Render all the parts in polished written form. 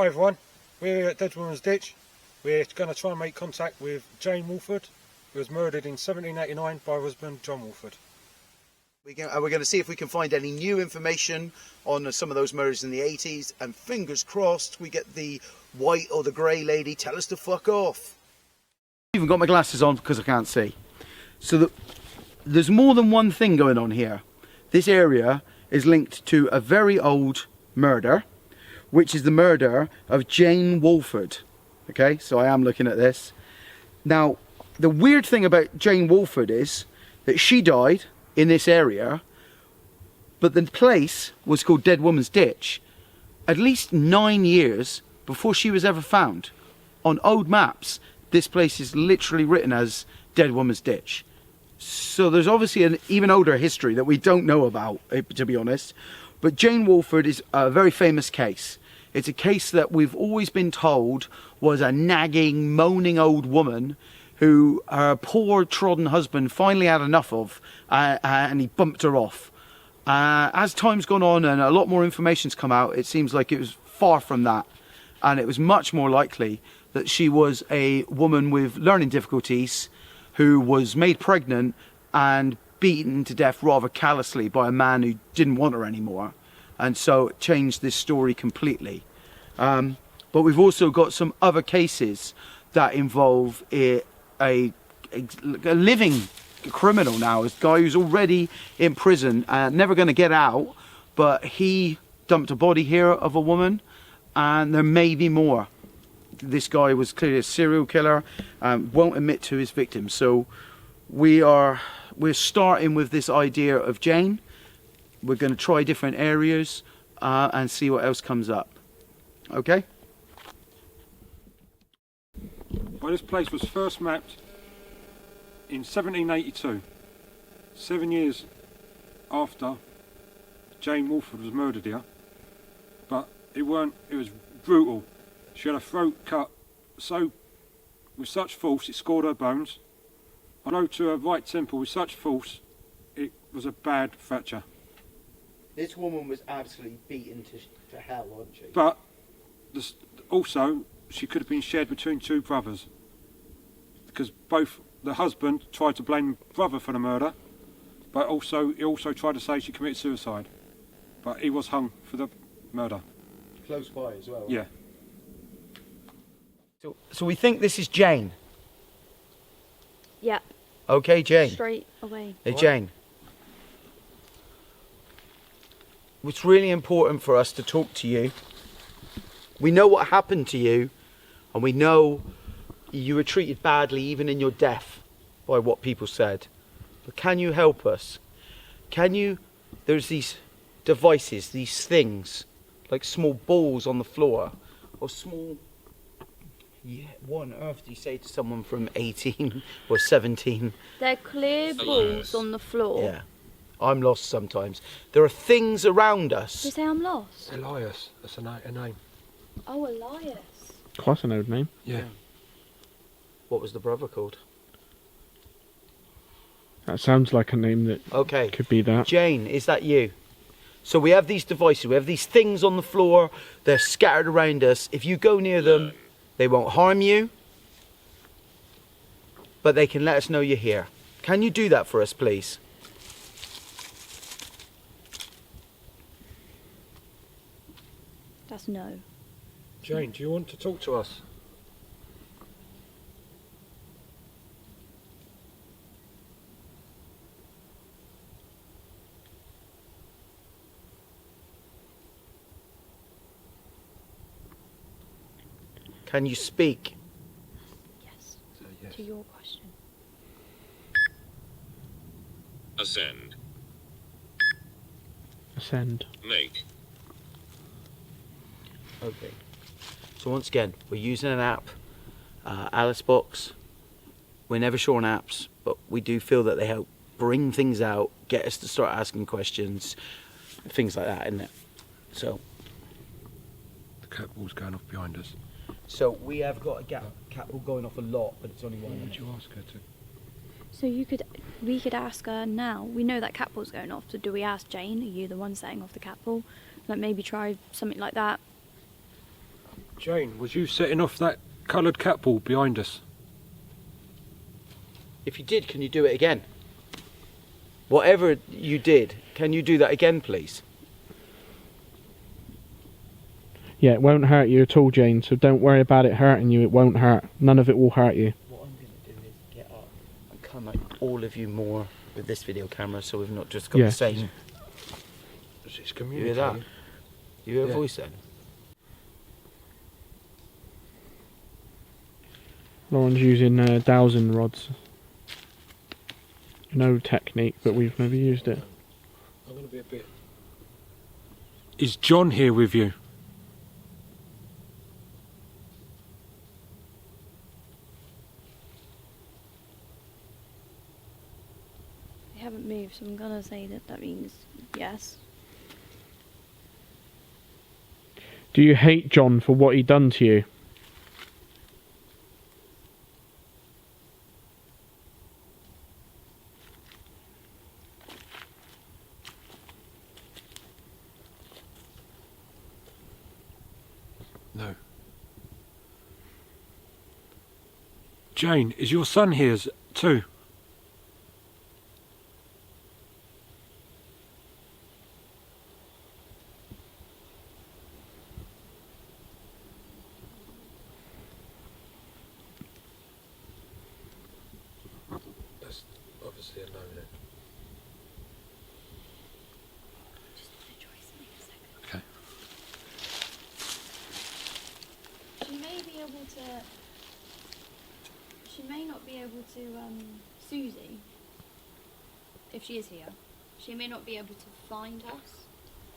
Hi everyone, we're at Dead Woman's Ditch. We're going to try and make contact with Jane Wolford, who was murdered in 1789 by her husband John Wolford. We're going to see if we can find any new information on some of those murders in the 80s, and fingers crossed we get the white or the grey lady tell us to fuck off. I've even got my glasses on because I can't see. So there's more than one thing going on here. This area is linked to a very old murder, which is the murder of Jane Wolford. Okay, so I am looking at this. Now, the weird thing about Jane Wolford is that she died in this area, but the place was called Dead Woman's Ditch at least 9 years before she was ever found. On old maps, this place is literally written as Dead Woman's Ditch. So there's obviously an even older history that we don't know about, to be honest. But Jane Wolford is a very famous case. It's a case that we've always been told was a nagging, moaning old woman who her poor trodden husband finally had enough of, and he bumped her off. As time's gone on and a lot more information's come out, it seems like it was far from that. And it was much more likely that she was a woman with learning difficulties who was made pregnant and beaten to death rather callously by a man who didn't want her anymore. And so it changed this story completely. But we've also got some other cases that involve a living criminal now, a guy who's already in prison and never going to get out, but he dumped a body here of a woman, and there may be more. This guy was clearly a serial killer, won't admit to his victims. So we're starting with this idea of Jane. We're going to try different areas and see what else comes up. Okay? Well, this place was first mapped in 1782, 7 years after Jane Wolford was murdered here. But it was brutal. She had her throat cut with such force it scored her bones. I rode to her right temple with such force it was a bad fracture. This woman was absolutely beaten to hell, wasn't she? But also, she could have been shared between two brothers, because the husband tried to blame brother for the murder, but he also tried to say she committed suicide. But he was hung for the murder. Close by as well. Yeah. So we think this is Jane. Yep. Okay, Jane. Straight away. Hey, Jane. It's really important for us to talk to you. We know what happened to you, and we know you were treated badly even in your death by what people said. But can you help us? There's these devices, these things, like small balls on the floor, or small... Yeah, what on earth do you say to someone from 18 or 17? They're clear balls on the floor. Yeah. I'm lost sometimes. There are things around us. Did you say I'm lost? Elias, that's a name. Oh, Elias. Quite an old name. Yeah. What was the brother called? That sounds like a name that Okay. could be that. Jane, is that you? So we have these devices, we have these things on the floor, they're scattered around us. If you go near them, they won't harm you, but they can let us know you're here. Can you do that for us, please? That's no. Jane, do you want to talk to us? Can you speak? Yes. Yes. To your question. Ascend. Ascend. Make. Okay. So once again, we're using an app, Alice Box. We're never sure on apps, but we do feel that they help bring things out, get us to start asking questions, things like that, isn't it? So. The cat ball's going off behind us. So we have got a cat ball going off a lot, but it's only one. What would you ask her to? So we could ask her now. We know that cat ball's going off, so do we ask Jane? Are you the one setting off the cat ball? Like maybe try something like that. Jane, was you setting off that coloured cat ball behind us? If you did, can you do it again? Whatever you did, can you do that again, please? Yeah, it won't hurt you at all, Jane, so don't worry about it hurting you. It won't hurt. None of it will hurt you. What I'm going to do is get up and come at all of you more with this video camera, so we've not just got Yeah. the same. It's You hear communicating. that? You hear a Yeah. voice then? Lauren's using dowsing rods. No technique, but we've never used it. I'm going to be a bit... Is John here with you? They haven't moved, so I'm gonna say that means yes. Do you hate John for what he done to you? No. Jane, is your son here too? That's obviously a no then. Okay. She may be able to. She may not be able to. Susie, if she is here, she may not be able to find us.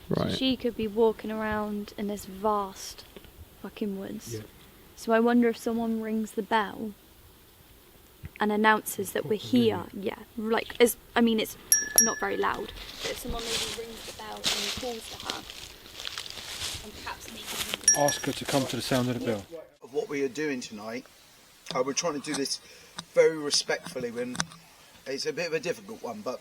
Right. So she could be walking around in this vast fucking woods. Yeah. So I wonder if someone rings the bell and announces that we're here. Yeah, like it's not very loud, but if someone maybe rings the bell and calls to her, and perhaps maybe Ask her to come to the sound of the bell. Of what we are doing tonight, we're trying to do this very respectfully. When it's a bit of a difficult one, but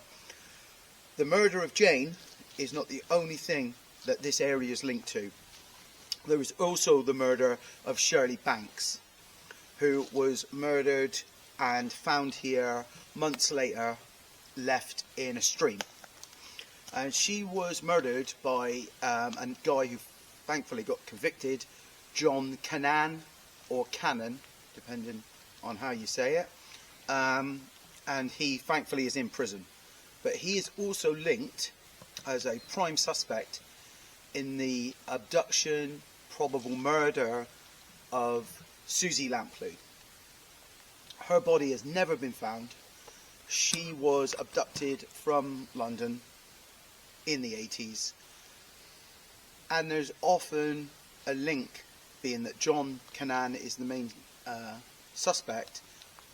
the murder of Jane is not the only thing that this area is linked to. There was also the murder of Shirley Banks, who was murdered and found here months later, left in a stream. And she was murdered by a guy who thankfully got convicted, John Cannan, or Cannon, depending on how you say it. And he thankfully is in prison. But he is also linked as a prime suspect in the abduction, probable murder of Susie Lamplugh. Her body has never been found. She was abducted from London in the 80s. And there's often a link, being that John Cannan is the main suspect,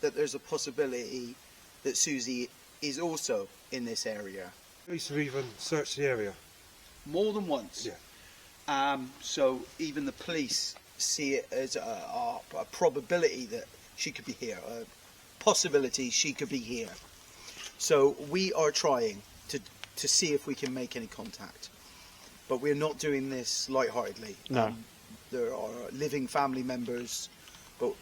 that there's a possibility that Susie is also in this area. Police have even searched the area. More than once. Yeah. So even the police see it as a probability that she could be here, a possibility she could be here. So we are trying to see if we can make any contact. But we're not doing this lightheartedly. No. There are living family members, but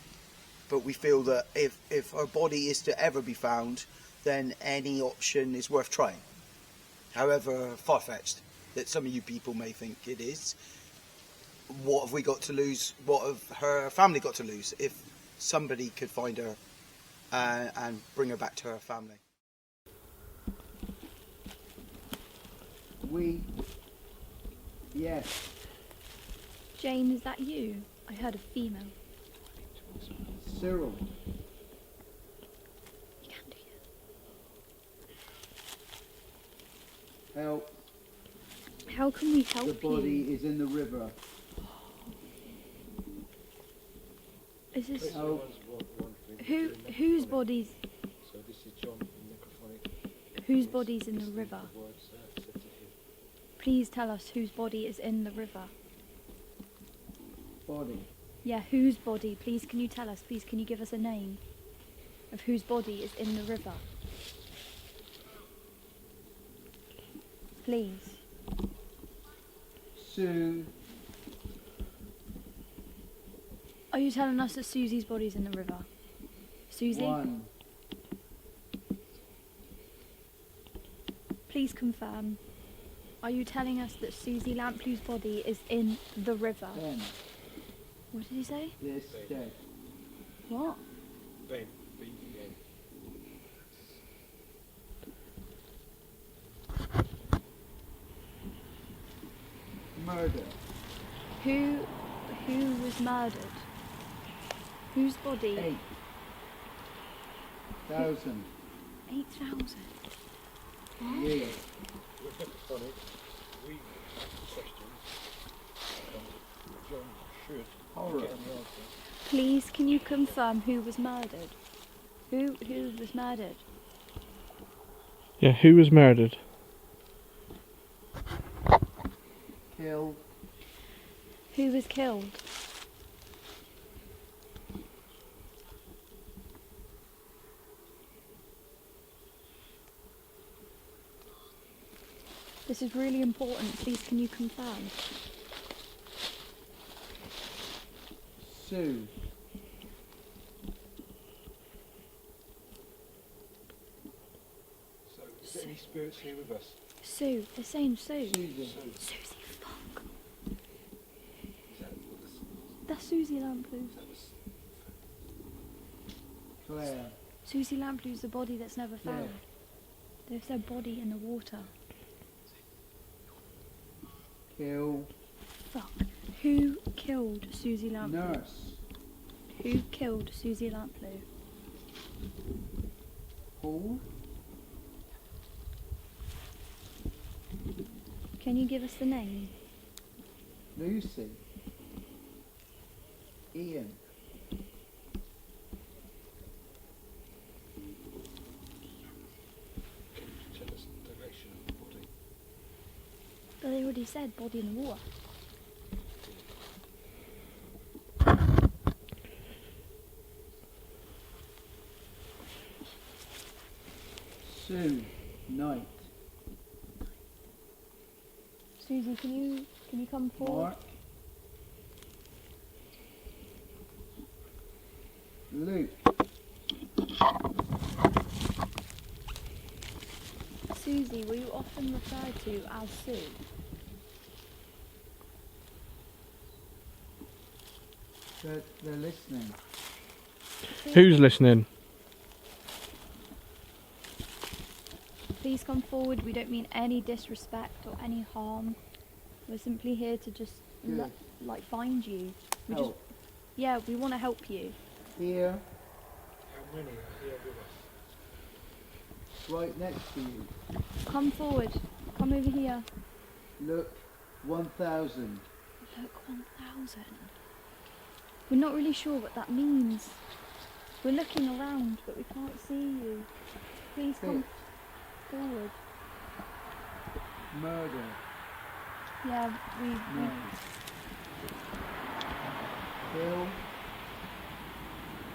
we feel that if her body is to ever be found, then any option is worth trying. However far-fetched that some of you people may think it is, what have we got to lose? What have her family got to lose if somebody could find her and bring her back to her family? Yes. Jane, is that you? I heard a female. Cyril. You can do it. Help. How can we help The body you? is in the river. Is this Help. whose body's So this is John in necrophonic. whose body's in the river? Please tell us whose body is in the river. Body. Yeah, whose body? Please, can you tell us? Please, can you give us a name of whose body is in the river? Please. Sue. Are you telling us that Susie's body's in the river? Susie? 1, Please confirm. Are you telling us that Susie Lamplew's body is in the river? 10. What did he say? This dead. What? Ben. Murder. Who was murdered? Whose body? 8,000 8,000. years. Horror. Please, can you confirm who was murdered? Who was murdered? Yeah, who was murdered? Killed. Who was killed? This is really important. Please, can you confirm? Sue. So, is there any spirits here with us? Sue. They're saying Sue. Susan. Susie, fuck. That's Susie Lamplew. Claire. Susie Lamplew's the body that's never Yeah. found. There's their body in the water. Kill. Fuck. Who killed Susie Lamplugh? Nurse. Who killed Susie Lamplugh? Paul. Can you give us the name? Lucy. Ian. Tell us the direction of the body. But they already said body in the water. Sue. Knight. Susie, can you come forward? Mark. Luke. Susie, were you often referred to as Sue? They're listening. Who's listening? Please come forward. We don't mean any disrespect or any harm. We're simply here to just Good. find you. We just, Help. yeah, we want to help you. Here. How many are here with us? Right next to you. Come forward. Come over here. Look. 1,000. Look, 1,000. We're not really sure what that means. We're looking around, but we can't see you. Please come forward. Murder. Yeah, we No. Kill.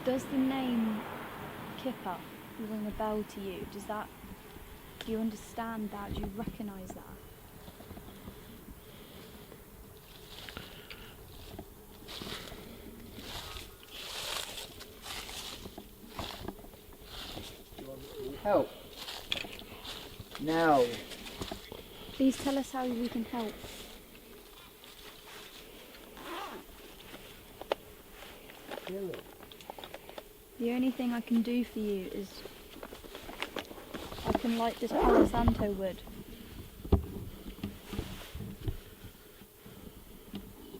Does the name Kipper ring a bell to you? Do you understand that? Do you recognise that? Help. Now. Please tell us how we can help. Kill it. The only thing I can do for you is I can light this Palo Santo wood.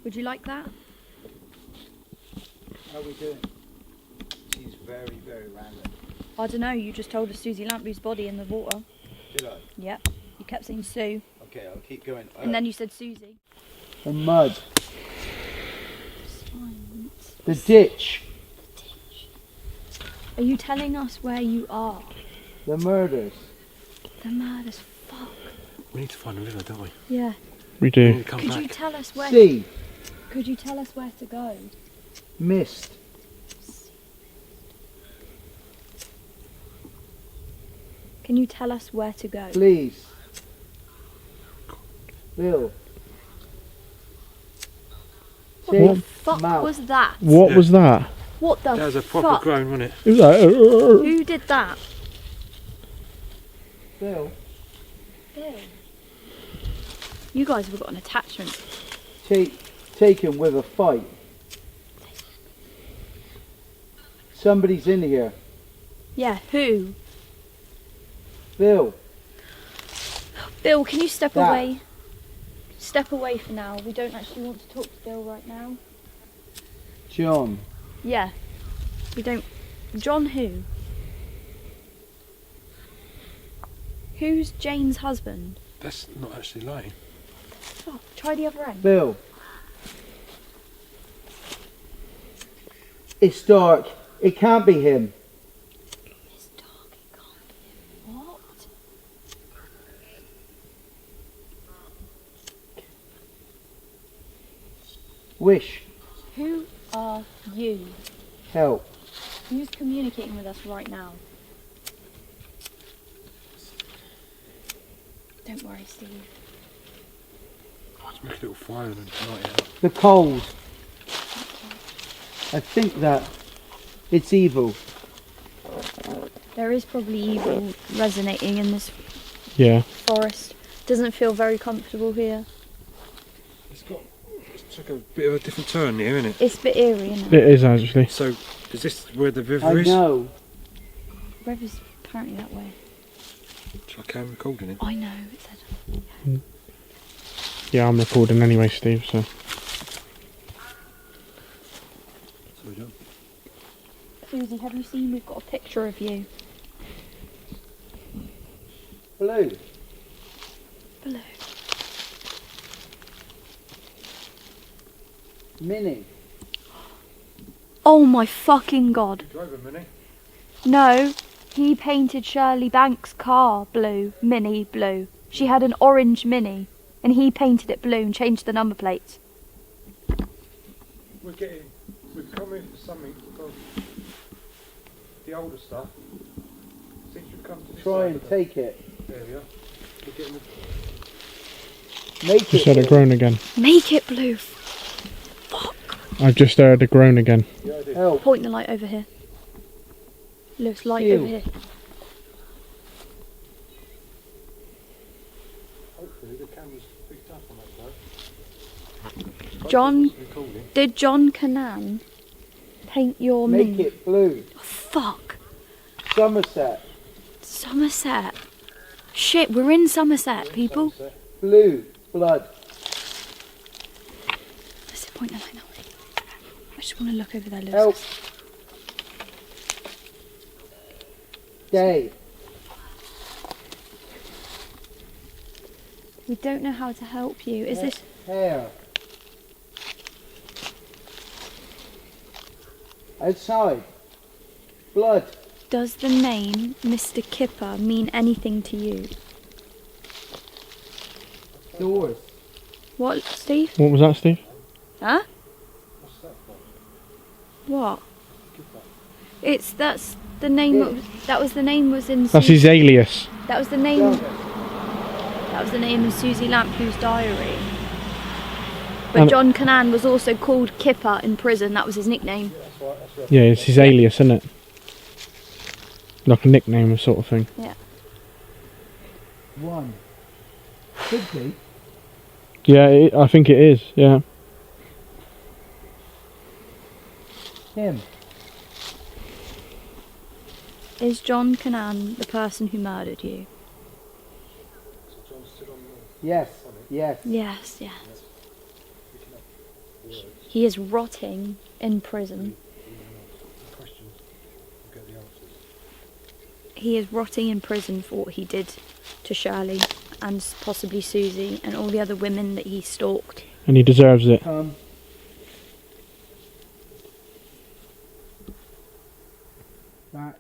Would you like that? How are we doing? She's very, very random. I don't know, you just told us Susie Lampley's body in the water. Did I? Yep. You kept saying Sue, Okay, I'll keep going. and then you said Susie. The mud. Silence. The ditch. Are you telling us where you are? The murders. The mad as fuck. We need to find the river, don't we? Yeah. We We do. need to come Could back. you tell us where? Sea. Could you tell us where to go? Mist. Can you tell us where to go? Please. Bill. What the fuck mouth. was that? What Yeah. was that? What the That was a proper fuck? groan, wasn't it? It was like, Who did that? Bill, You guys have got an attachment. taken with a fight. Somebody's in here. Yeah, who? Bill, Bill, can you step That. away? Step away for now. We don't actually want to talk to Bill right now. John, Yeah. We don't. John who? Who's Jane's husband? That's not actually lying. Fuck. Try the other end. Bill. It's dark. It can't be him. It's dark. It can't be him. What? Wish, Who are you? help. Who's communicating with us right now? Don't worry, Steve. Let's make a little fire and light it up. The cold. I think that it's evil. There is probably evil resonating in this yeah. forest. Doesn't feel very comfortable here. It's took a bit of a different turn here, isn't it? It's a bit eerie, isn't it? It is actually. So, is this where the river I is? know. River's apparently that way. Shall I carry on recording it? I know, it said. Yeah, I'm recording anyway, Steve. So Sorry, John. Susie, have you seen we've got a picture of you? Blue. Below. Minnie. Oh my fucking god. Drove a minute. No, he painted Shirley Banks' car blue, Mini blue. She had an orange Mini, and he painted it blue and changed the number plates. We're coming for something from the older stuff. Since you've come to this Try side and of the take it. area, we're getting Make just it. heard a groan again. Make it blue. I've just heard a groan again. the idea. Help. Point the light over here. Lewis, light Ew. over here. Hopefully the camera's picked up on that though. John, Recording. did John Cannan paint your Make Mini? it blue. Oh, fuck. Somerset. Somerset. Shit, we're in Somerset, people. Blue. Blood. Let's point the light that way. I just want to look over there, Lewis. Help. Day. We don't know how to help you. Is this... Hair. Outside. Blood. Does the name Mr. Kipper mean anything to you? Doors. What, Steve? What was that, Steve? Huh? What? That's the name. That was the name. Was in. That's his alias. That was the name. That was the name in Susie Lamphu's diary. But And- John Cannan was also called Kipper in prison. That was his nickname. Yeah, it's his alias, isn't it? Like a nickname sort of thing. Yeah. One. Could be. Yeah, I think it is. Yeah. Him. Is John Cannan the person who murdered you? Yes. Yes. Yes. Yes. He is rotting in prison. He is rotting in prison for what he did to Shirley and possibly Susie and all the other women that he stalked. And he deserves it. Back.